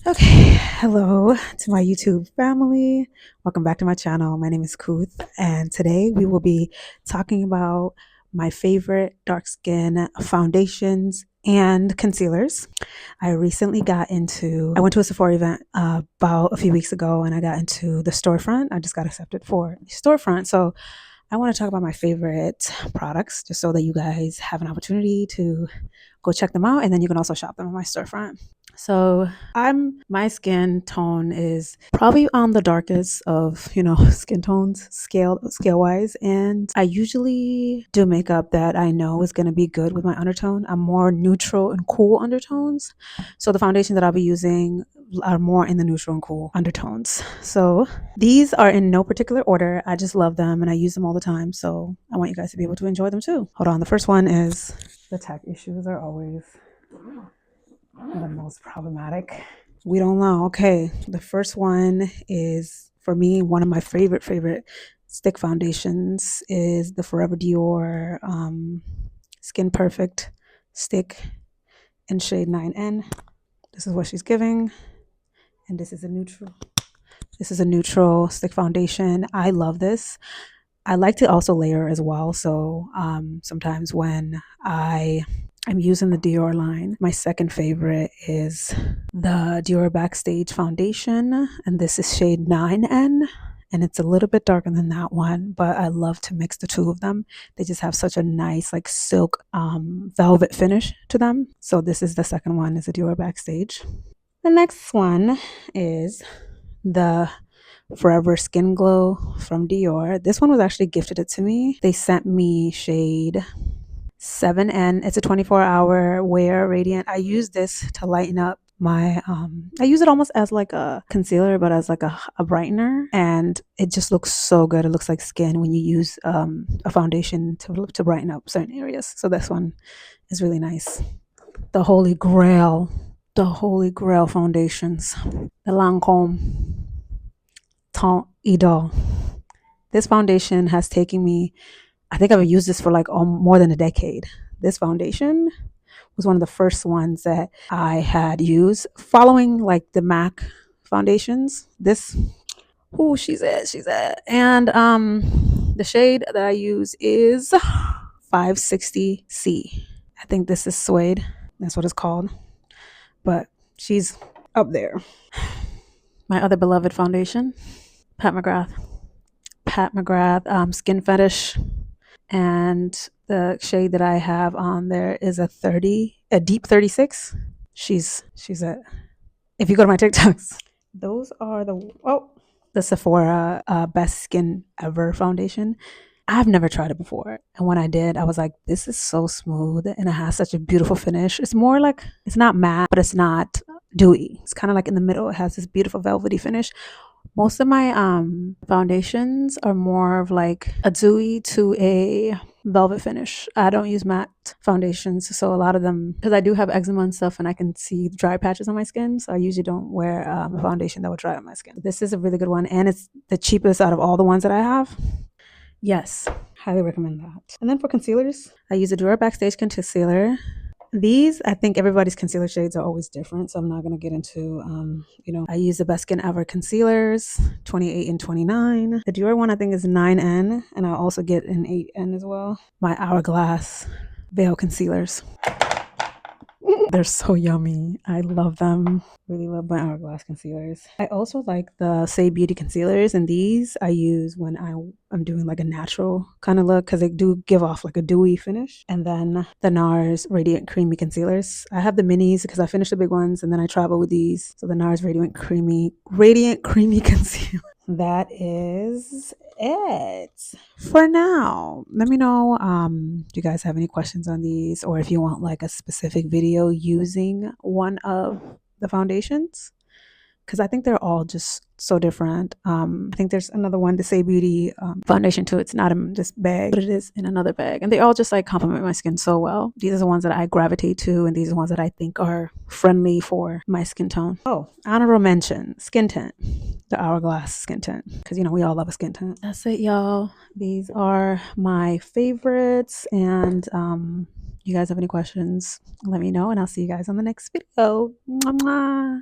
Okay, hello to my YouTube family. Welcome back to my channel. My name is Kuoth, and today we will be talking about my favorite dark skin foundations and concealers. I went to a Sephora event about a few weeks ago, and I got into the storefront. I just got accepted for the storefront. So I want to talk about my favorite products just so that you guys have an opportunity to go check them out, and then you can also shop them on my storefront. So my skin tone is probably on the darkest of, skin tones scale wise. And I usually do makeup that I know is gonna be good with my undertone. I'm more neutral and cool undertones. So the foundation that I'll be using are more in the neutral and cool undertones. So these are in no particular order. I just love them and I use them all the time. So I want you guys to be able to enjoy them too. Hold on. The first one is the tech issues are always the most problematic. We don't know. Okay, the first one is for me one of my favorite stick foundations is the Forever Dior Skin Perfect stick in shade 9N. This is what she's giving, and this is a neutral. This is a neutral stick foundation. I love this. I like to also layer as well. So sometimes when I'm using the Dior line, my second favorite is the Dior Backstage foundation, and this is shade 9N, and it's a little bit darker than that one, but I love to mix the two of them. They just have such a nice like silk velvet finish to them. So this is the second one, is the Dior Backstage. The next one is the Forever Skin Glow from Dior. This one was actually gifted it to me. They sent me shade 7N. It's a 24-hour wear radiant. I use this to lighten up my I use it almost as like a concealer, but as like a brightener, and it just looks so good. It looks like skin when you use a foundation to brighten up certain areas. So this one is really nice. The Holy Grail foundations, the Lancôme Teint Idole. This foundation has taken me, I think I've used this for like more than a decade. This foundation was one of the first ones that I had used following like the MAC foundations. She's it. And the shade that I use is 560C. I think this is suede. That's what it's called. But she's up there. My other beloved foundation, Pat McGrath Skin Fetish, and the shade that I have on there is a deep 36. She's it. If you go to my TikToks, those are the Sephora Best Skin Ever foundation. I've never tried it before, and when I did, I was like, this is so smooth and it has such a beautiful finish. It's more like, it's not matte, but it's not dewy. It's kind of like in the middle. It has this beautiful velvety finish. Most of my foundations are more of like a dewy to a velvet finish. I don't use matte foundations, so a lot of them, because I do have eczema and stuff and I can see dry patches on my skin, so I usually don't wear a foundation that will dry on my skin. This is a really good one, and it's the cheapest out of all the ones that I have. Yes, highly recommend that. And then for concealers, I use a Dior Backstage concealer. These, I think everybody's concealer shades are always different, so I'm not going to get into, I use the Best Skin Ever concealers, 28 and 29. The Dior one, I think, is 9N, and I'll also get an 8N as well. My Hourglass Veil concealers. They're so yummy. I love them. Really love my Hourglass concealers. I also like the Say Beauty concealers, and these I use when I'm doing like a natural kind of look, because they do give off like a dewy finish. And then the NARS Radiant Creamy concealers. I have the minis because I finished the big ones, and then I travel with these. So the NARS Radiant Creamy concealer. That is it for now. Let me know do you guys have any questions on these, or if you want like a specific video using one of the foundations, because I think they're all just so different. I think there's another one, the Say Beauty foundation too. It's not in this bag, but it is in another bag, and they all just like complement my skin so well. These are the ones that I gravitate to, and these are the ones that I think are friendly for my skin tone. Oh, honorable mention, skin tint, the Hourglass skin tint, because we all love a skin tint. That's it, y'all. These are my favorites, and you guys have any questions, let me know, and I'll see you guys on the next video. Mwah, mwah.